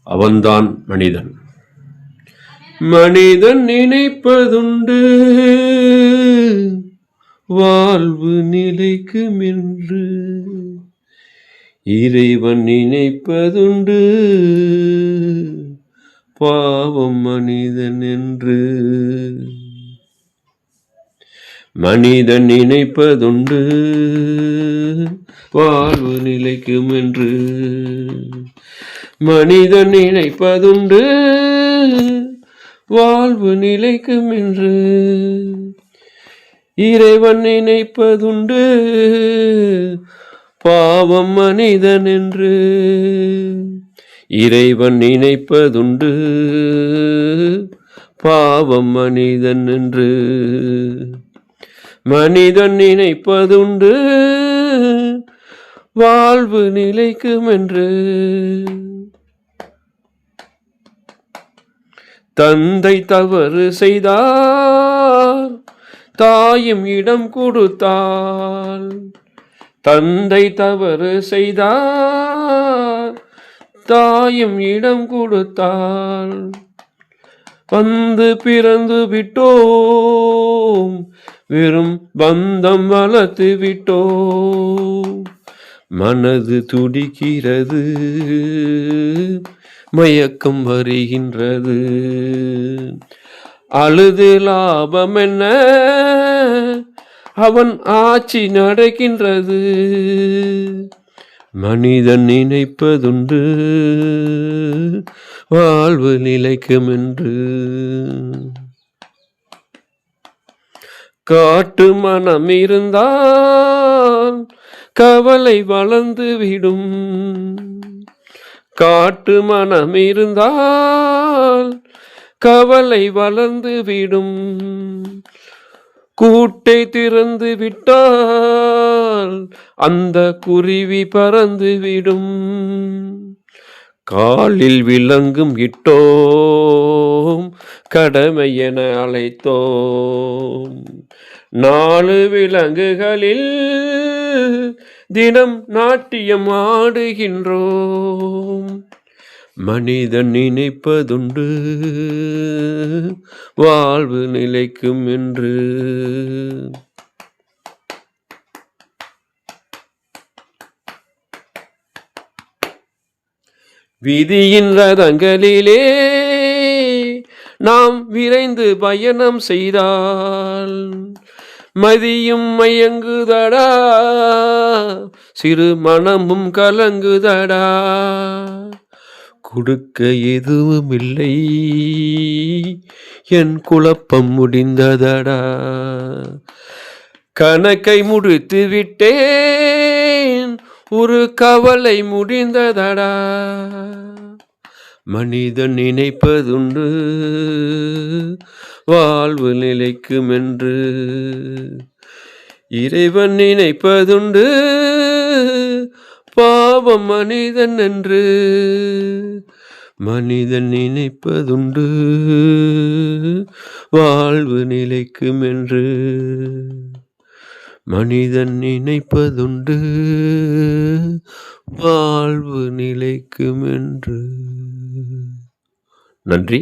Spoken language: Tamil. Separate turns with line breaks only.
அவன்தான் மனிதன். மனிதன் நினைப்பதுண்டு வாழ்வு நிலைக்கும் என்று, இறைவன் நினைப்பதுண்டு பாவம் மனிதன் என்று. மனிதன் நினைப்பதுண்டு வாழ்வு நிலைக்கும் என்று, மனிதன் நினைப்பதுண்டு வாழ்வு நிலைக்கும் என்று, இறைவன் நினைப்பதுண்டு பாவம் மனிதன் என்று. இறைவன் நினைப்பதுண்டு பாவம் மனிதன் என்று. மனிதன் நினைப்பதுண்டு வாழ்வு நிலைக்கும் என்று. தந்தை தவறு செய்தார் தாயும் இடம் கொடுத்தாள். தந்தை தவறு செய்தார் தாயும் இடம் கொடுத்தாள். வந்து பிறந்து விட்டோம் வெறும் பந்தம் வளர்த்து விட்டோம். மனது துடிக்கிறது மயக்கம் வருகின்றது. அழுது லாபம் என்ன, அவன் ஆட்சி நடக்கின்றது. மனிதன் நினைப்பதுண்டு வாழ்வு நிலைக்கும் என்று. காட்டு மனம் இருந்தால் கவலை வளர்ந்து விடும். காட்டு மனம் இருந்தால் கவலை வளர்ந்து விடும். கூட்டை திறந்து விட்டால் அந்த குருவி பறந்து விடும். காலில் விலங்கும் இட்டோம் கடமை என அழைத்தோம். 4 விலங்குகளில் தினம் நாட்டியம் ஆடுகின்றோம். மனிதன் நினைப்பதுண்டு வாழ்வு நிலைக்கும் என்று. விதியின் ரதங்களிலே நாம் விரைந்து பயணம் செய்தால் மதியும் மயங்குதடா, சிறு மனமும் கலங்குதடா. கொடுக்க எதுவும் இல்லை என் குழப்பம் முடிந்ததடா. கணக்கை முடித்து விட்டேன் ஒரு கவலை முடிந்ததடா. மனிதன் நினைப்பதுண்டு வாழ்வு நிலைக்கும் என்று. இறைவன் நினைப்பதுண்டு பாவம் மனிதன் என்று. மனிதன் நினைப்பதுண்டு வாழ்வு நிலைக்கும் என்று. மனிதன் நினைப்பதுண்டு வாழ்வு நிலைக்கும் என்று. நன்றி.